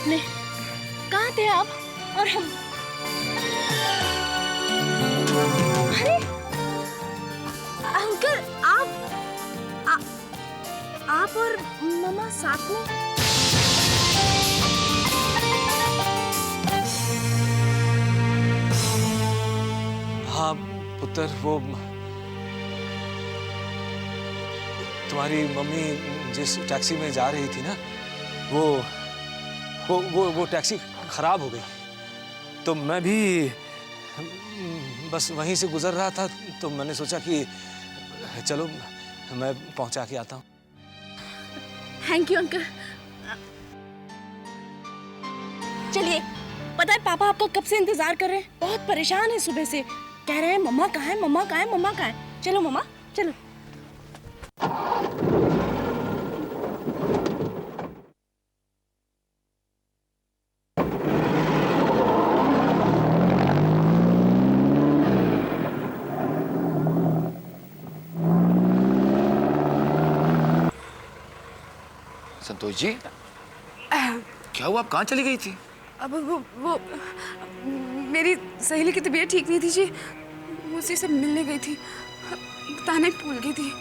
आपने? कहाँ थे आप? और हम? अरे अंकल, आप और मम्मा साथ में? हाँ पुत्र, वो तुम्हारी मम्मी जिस टैक्सी में जा रही थी ना, वो टैक्सी खराब हो गई। तो मैं भी बस वहीं से गुजर रहा था, तो मैंने सोचा कि चलो मैं पहुंचा के आता हूँ। Thank you uncle. चलिए, पता है पापा आपका कब से इंतजार कर रहे हैं, बहुत परेशान है सुबह से, कह रहे हैं मम्मा कहाँ है, मम्मा कहाँ है, मम्मा कहाँ है। चलो मम्मा, चलो। संतोष जी, क्या हुआ? आप कहाँ चली गई थी? अब वो मेरी सहेली की तबीयत ठीक नहीं थी जी, उसी से मिलने गई थी, बताने भूल गई थी।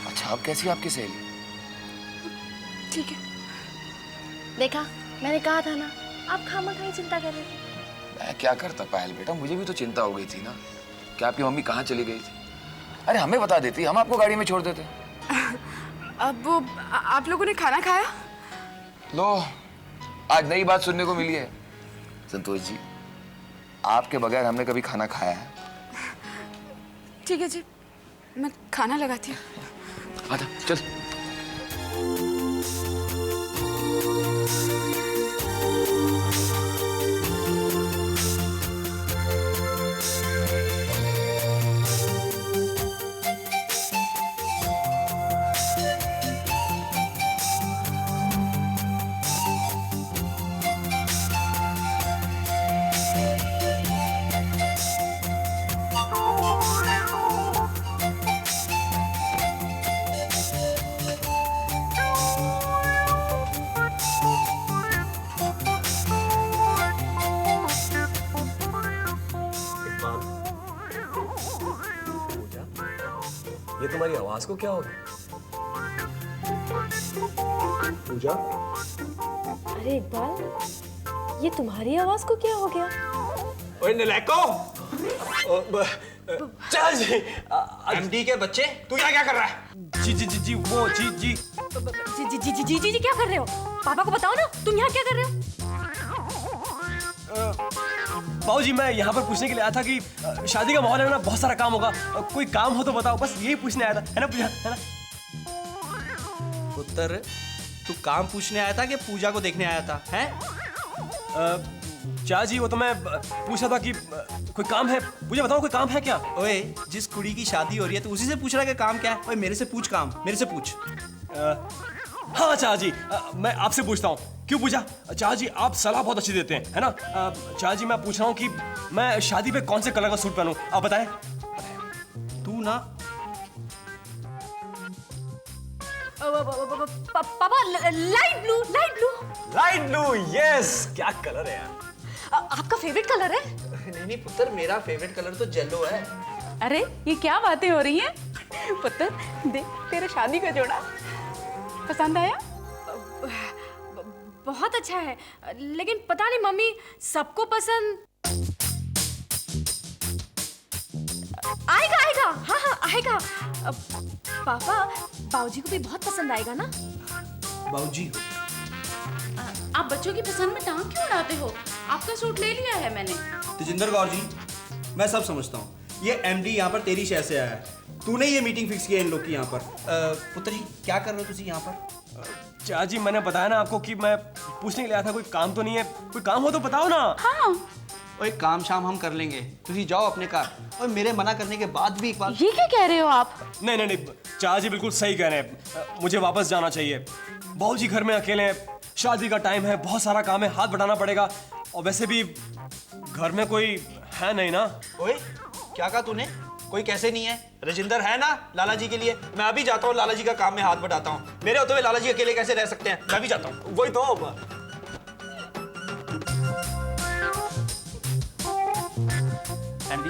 अच्छा, अब कैसी है आपकी सहेली? ठीक है। देखा, मैंने कहा था ना, आप खामखा चिंता कर रहे थे। मैं क्या करता पायल बेटा, मुझे भी तो चिंता हो गई थी ना कि आपकी मम्मी कहाँ चली गई थी। अरे हमें बता देती, हम आपको गाड़ी में छोड़ देते। अब वो आप लोगों ने खाना खाया? लो, आज नई बात सुनने को मिली है। संतोष जी, आपके बगैर हमने कभी खाना खाया है? ठीक है जी, मैं खाना लगाती हूँ। आजा, चल। ये तुम्हारी आवाज को क्या हो गया? पूजा? अरे इकबाल, ये तुम्हारी आवाज को क्या हो गया? ओए नलायको! चल जी, एमडी के बच्चे, तू यहाँ क्या कर रहा है? जी वो जी जी क्या कर रहे हो? पापा को बताओ ना, तुम यहाँ क्या कर रहे हो? बाबूजी, मैं यहाँ पर पूछने के लिए आया था कि शादी का माहौल है ना, बहुत सारा काम होगा, कोई काम हो तो बताओ, बस यही पूछने आया था, है ना पूजा, है ना? पुत्र, तू काम पूछने आया था कि पूजा को देखने आया था, हैं? चाचा जी, वो तो मैं पूछा था कि कोई काम है, पूजा बताओ कोई काम है क्या? ओए, जिस कुड़ी की शादी हो रही है, तो उसी से पूछ रहा है कि काम क्या है? ओए, मेरे से पूछ काम, मेरे से पूछ। हाँ चाचा जी, मैं आपसे पूछता हूँ। क्यों पूछा? चाचा जी, आप सलाह बहुत अच्छी देते हैं, है ना? चाचा जी, मैं पूछ रहा हूँ कि मैं शादी पे कौन से कलर का सूट पहनूं, आप बताएं। तू ना पापा, लाइट ब्लू, यस, क्या कलर है यार? आपका फेवरेट कलर है? नहीं पुत्र, मेरा फेवरेट कलर तो येलो है। अरे ये क्या बातें हो रही हैं? पुत्र, देख तेरा शादी का जोड़ा पसंद आया? बहुत अच्छा है, लेकिन पता नहीं मम्मी, सबको पसंद आएगा। हाँ आएगा। पापा, बाबूजी को भी बहुत पसंद आएगा ना? बाबूजी, आप बच्चों की पसंद में टांग क्यों उड़ाते हो? आपका सूट ले लिया है मैंने। तेजिंदर कौर जी, मैं सब समझता हूँ। ये एमडी यहाँ पर तेरी शय से आया है। तूने ये मीटिंग फिक्स की है इन लोग की यहाँ पर। पुत्र जी, क्या कर रहे हो तुझे यहाँ पर? चाचा जी, मैंने बताया ना आपको कि मैं पूछने के लिए आया था, कोई काम तो नहीं है? कोई काम हो तो बताओ ना। हाँ। ओए, काम शाम हम कर लेंगे, तुझे जाओ अपने कार। और मेरे मना करने के बाद भी इकबाल, ये क्या कह रहे हो आप? नहीं, चाचा जी बिल्कुल सही कह रहे हैं, मुझे वापस जाना चाहिए। बाबूजी घर में अकेले हैं, शादी का टाइम है, बहुत सारा काम है, हाथ बटाना पड़ेगा, और वैसे भी घर में कोई है नहीं ना। ओए, क्या कहा तूने? कोई कैसे नहीं है? रजिंदर है ना लाला जी के लिए। मैं अभी जाता हूँ, लाला जी का काम में हाथ बटाता हूँ। मेरे होते हुए लाला जी अकेले कैसे रह सकते हैं? मैं भी जाता हूँ। वही तो।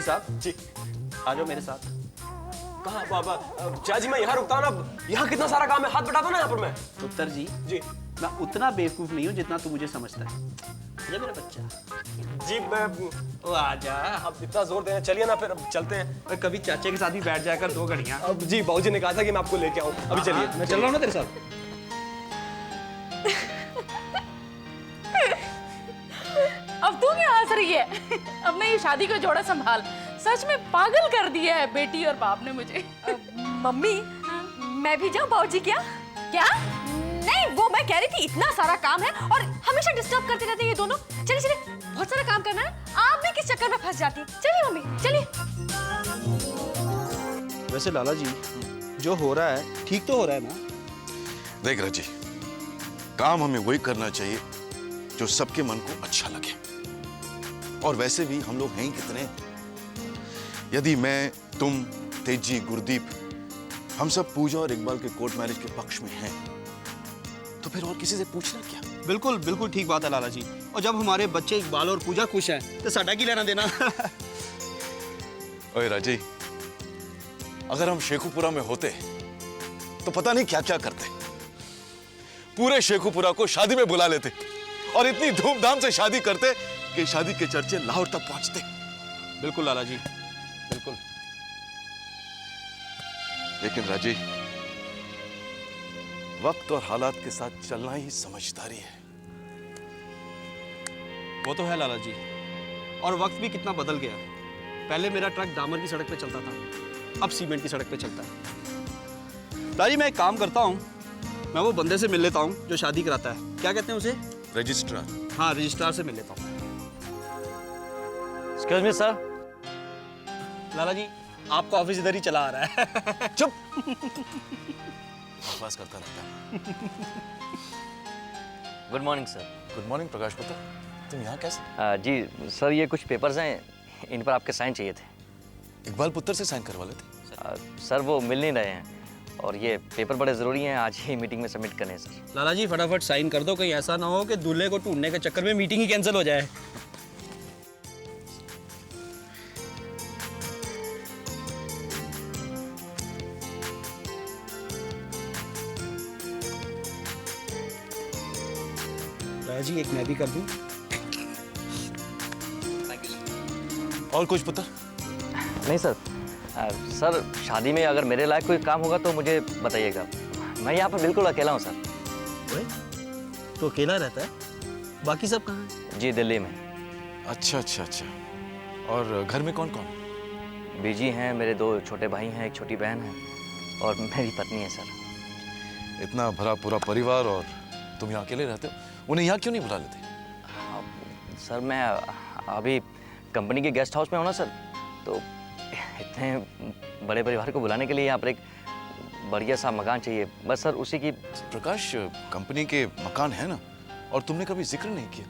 बाबूजी साहब जी। आ जाओ मेरे साथ। कहाँ बाबा? चाची मैं यहाँ रुकता हूँ ना, यहाँ कितना सारा काम है, हाथ बटा दो ना यहाँ पर मैं। पुत्र जी जी मैं उतना बेवकूफ नहीं हूँ जितना तू मुझे समझता है। ये मेरा बच्चा। जी मैं ओ आजा। अब इतना जोर दे रहे हैं, चलिए ना फिर अब चलते हैं। और कभी चाचे के साथ भी बैठ जाकर 2 घड़ियाँ। अब जी बाबूजी ने कहा था कि मैं आपको लेके आऊँ, अभी चलिए। मैं चल रहा हूँ ना तेरे साथ। अब तू क्या हंस रही है? अब मैं ये शादी का जोड़ा संभाल। सच में पागल कर दिया है बेटी और बाप ने मुझे। मम्मी मैं भी जाऊँ बाबूजी क्या? क्या? नहीं वो मैं कह रही थी इतना सारा काम है और हमेशा डिस्टर्ब करते रहते हैं ये दोनों। चलिए चलिए बहुत सारा काम करना है, आप भी किस चक्कर में फंस जाती हैं। चलिए मम्मी चलिए। वैसे लाला जी जो हो रहा है ठीक तो हो रहा है ना? देख रजी, काम हमें वही करना चाहिए जो सबके मन को अच्छा लगे। और वैसे भी हम लोग हैं ही कितने। यदि मैं, तुम, तेजी, गुरदीप हम सब पूजा और इकबाल के कोर्ट मैरिज के पक्ष में हैं, तो फिर और किसी से पूछना क्या? बिल्कुल बिल्कुल ठीक बात है लाला जी। और जब हमारे बच्चे इकबाल और पूजा खुश हैं तो साडा की लेना देना। ओए राजी, अगर हम शेखुपुरा में होते तो पता नहीं क्या क्या करते। पूरे शेखुपुरा को शादी में बुला लेते और इतनी धूमधाम से शादी करते कि शादी के चर्चे लाहौर तक पहुंचते। बिल्कुल लाला जी बिल्कुल। लेकिन राजी, वक्त और हालात के साथ चलना ही समझदारी है। वो तो है लाला जी। और वक्त भी कितना बदल गया। पहले मेरा ट्रक डामर की सड़क पे चलता था, अब सीमेंट की सड़क पे चलता है। लाला जी मैं एक काम करता हूँ, मैं वो बंदे से मिल लेता हूँ जो शादी कराता है। क्या कहते हैं उसे? रजिस्ट्रार। हाँ रजिस्ट्रार से मिल लेता हूँ। Excuse me sir. लाला जी आपका ऑफिस इधर ही चला आ रहा है। चुप। बकवास करता रहता है। Good morning sir. Good morning Prakash पुत्र, तुम यहाँ कैसे? जी सर ये कुछ पेपर्स हैं, इन पर आपके साइन चाहिए थे। इकबाल पुत्र से साइन करवा लेते। सर वो मिल नहीं रहे हैं और ये पेपर बड़े ज़रूरी हैं, आज ही मीटिंग में सबमिट करने हैं सर। लाला जी फटाफट साइन कर दो, कहीं ऐसा ना हो कि दूल्हे को ढूंढने के चक्कर में मीटिंग ही कैंसिल हो जाए। लाला जी एक मैं भी कर दूं? और कुछ पुत्र? नहीं सर। सर शादी में अगर मेरे लायक कोई काम होगा तो मुझे बताइएगा, मैं यहाँ पर बिल्कुल अकेला हूँ सर। ओए, तो अकेला रहता है? बाकी सब कहाँ हैं? जी दिल्ली में। अच्छा अच्छा अच्छा। और घर में कौन कौन? बीजी हैं, मेरे 2 छोटे भाई हैं, एक छोटी बहन है और मेरी पत्नी है सर। इतना भरा पूरा परिवार और तुम यहाँ अकेले रहते हो, उन्हें यहाँ क्यों नहीं बुला लेते? सर मैं अभी कंपनी के गेस्ट हाउस में हूँ ना सर, तो इतने बड़े परिवार को बुलाने के लिए यहाँ पर एक बढ़िया सा मकान चाहिए बस सर, उसी की। प्रकाश कंपनी के मकान है ना, और तुमने कभी जिक्र नहीं किया।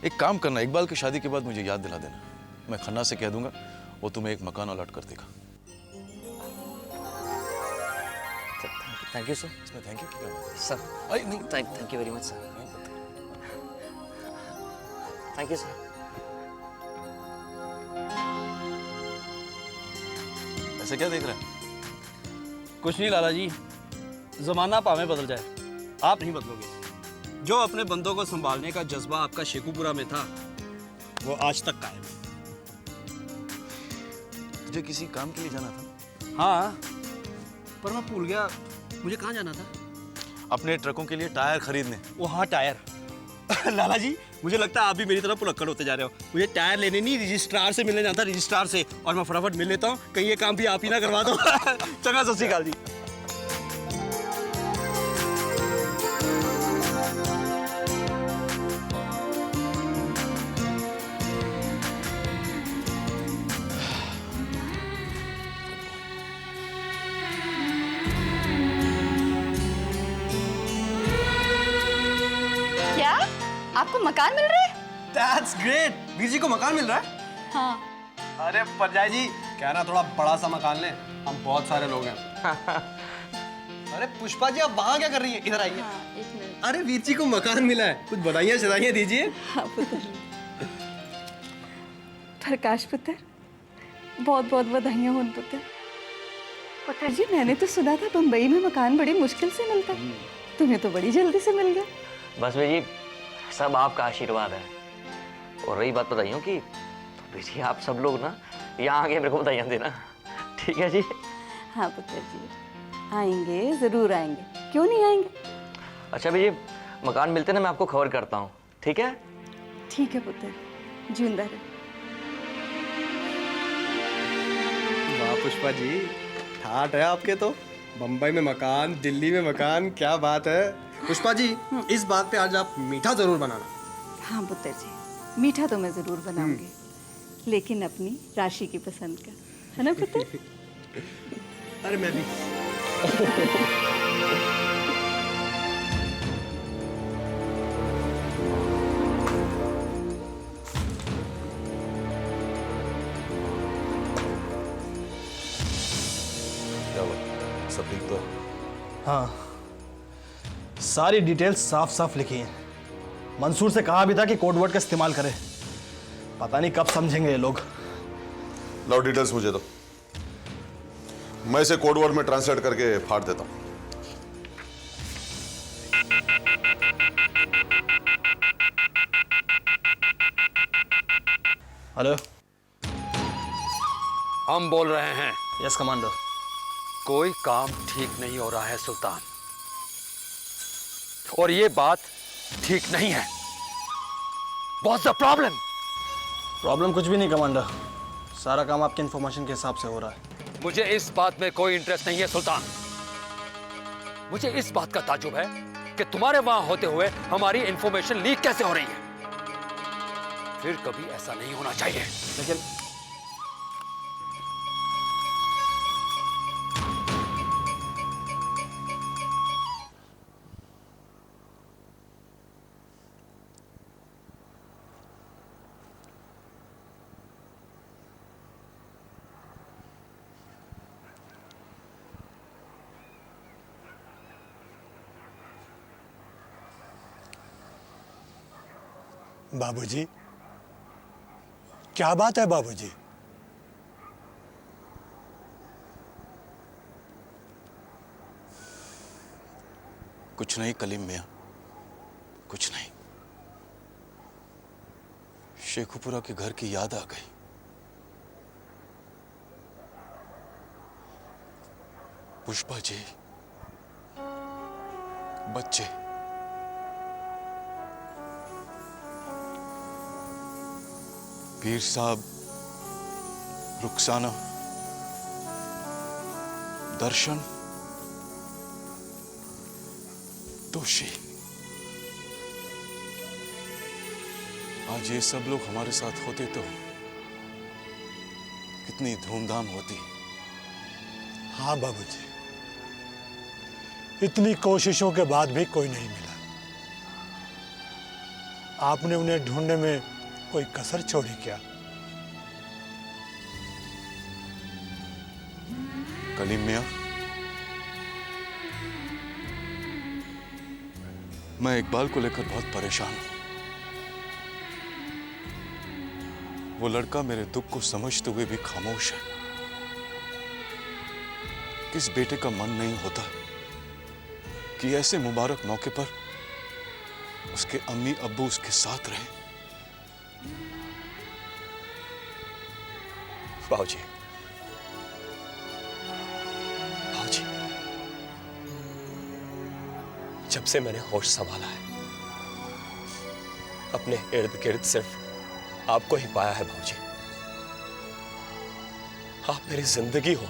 एक काम करना, इकबाल की शादी के बाद मुझे याद दिला देना, मैं खन्ना से कह दूंगा वो तुम्हें एक मकान अलॉट कर देगा। Thank you sir. इसमें थैंक यू क्या बात है? सर अरे नहीं, thank you very much sir. Thank you sir. ऐसे क्या देख रहा है? कुछ नहीं लाला जी, जमाना पावे बदल जाए, आप नहीं बदलोगे। जो अपने बंदों को संभालने का जज्बा आपका शेखुपुरा में था वो आज तक कायम है। तुझे किसी काम के लिए जाना था? हाँ पर मैं भूल गया मुझे कहाँ जाना था। अपने ट्रकों के लिए टायर खरीदने। वो हाँ टायर। लाला जी मुझे लगता है आप भी मेरी तरह पुलक्कड़ होते जा रहे हो। मुझे टायर लेने नहीं, रजिस्ट्रार से मिलने जाना था, रजिस्ट्रार से। और मैं फटाफट मिल लेता हूँ, कहीं ये काम भी आप ही ना करवा दो। चंगा सत श्री अकाल जी। क्या आपको मकान मिल रहा है? That's great! वीर जी को मकान मिल रहा है? हाँ। अरे परजाई जी कहना थोड़ा बड़ा सा मकान लें, हम बहुत सारे लोग हैं। अरे पुष्पा जी आप वहाँ क्या कर रही हैं? इधर आइए। एक मिनट। अरे वीर जी को मकान मिला है, कुछ बधाइयाँ शधाइयाँ दीजिए। प्रकाश पुत्र बहुत बहुत बधाइयाँ होन पुत्र। पुत्र जी, मैंने तो सुना था बम्बई में मकान बड़ी मुश्किल से मिलता है, तुम्हें तो बड़ी जल्दी से मिल गया। बस भाई जी, सब आपका आशीर्वाद है। और रही बात बधाइयों की, तो भाई जी आप सब लोग ना यहाँ आके मेरे को बधाइयाँ देना, ठीक है जी? हाँ पुत्र जी, आएंगे, जरूर आएंगे, क्यों नहीं आएंगे। अच्छा भाई जी, मकान मिलते ना मैं आपको खबर करता हूँ, ठीक है? ठीक है पुत्र, जिंदा रहे। वाह पुष्पा जी, ठाट है आपके तो। बम्बई में मकान, दिल्ली में मकान, क्या बात है। पुष्पा जी, इस बात पे आज आप मीठा जरूर बनाना। हाँ पुत्र जी, मीठा तो मैं जरूर बनाऊंगी, लेकिन अपनी राशि की पसंद का, है ना पुत्र? अरे मैं भी। सब ठीक तो? हाँ, सारी डिटेल्स साफ साफ लिखी हैं। मंसूर से कहा भी था कि कोड वर्ड का इस्तेमाल करे। पता नहीं कब समझेंगे ये लोग। लाओ डिटेल्स मुझे दो, मैं इसे कोड वर्ड में ट्रांसलेट करके फाड़ देता हूं। हेलो। हम बोल रहे हैं। Yes commander. कोई काम ठीक नहीं हो रहा है सुल्तान, और ये बात ठीक नहीं है। What's the problem? प्रॉब्लम कुछ भी नहीं कमांडर, सारा काम आपके इंफॉर्मेशन के हिसाब से हो रहा है। मुझे इस बात में कोई इंटरेस्ट नहीं है सुल्तान। मुझे इस बात का ताज्जुब है कि तुम्हारे वहां होते हुए हमारी इंफॉर्मेशन लीक कैसे हो रही है। फिर कभी ऐसा नहीं होना चाहिए। लेकिन बाबूजी, क्या बात है बाबूजी? कुछ नहीं कलीम मियां, कुछ नहीं। शेखुपुरा के घर की याद आ गई। पुष्पा जी, बच्चे, पीर साहब, रुखसाना, दर्शन, तोशी। आज ये सब लोग हमारे साथ होते तो कितनी धूमधाम होती। हाँ बाबूजी, इतनी कोशिशों के बाद भी कोई नहीं मिला। आपने उन्हें ढूंढने में कोई कसर छोड़ी क्या? कलीम मियां, मैं इकबाल को लेकर बहुत परेशान हूं। वो लड़का मेरे दुख को समझते हुए भी खामोश है। किस बेटे का मन नहीं होता कि ऐसे मुबारक मौके पर उसके अम्मी अब्बू उसके साथ रहे। बाबूजी, बाबूजी, जब से मैंने होश संभाला है, अपने इर्द गिर्द सिर्फ आपको ही पाया है बाबूजी। आप मेरी जिंदगी हो।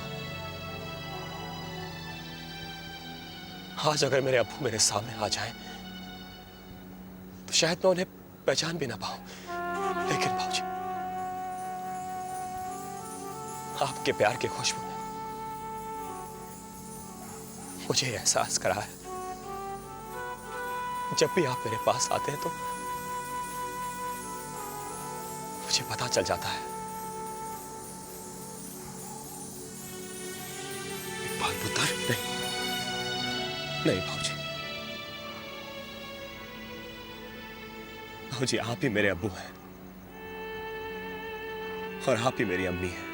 आज अगर मेरे अब्बू मेरे सामने आ जाए तो शायद मैं उन्हें पहचान भी ना पाऊं, लेकिन बाबूजी, आपके प्यार की खुशबू ने मुझे एहसास करा है, जब भी आप मेरे पास आते हैं तो मुझे पता चल जाता है। इकबाल पुत्र, नहीं बाबूजी, बाबूजी आप ही मेरे अब्बू हैं और आप ही मेरी अम्मी हैं।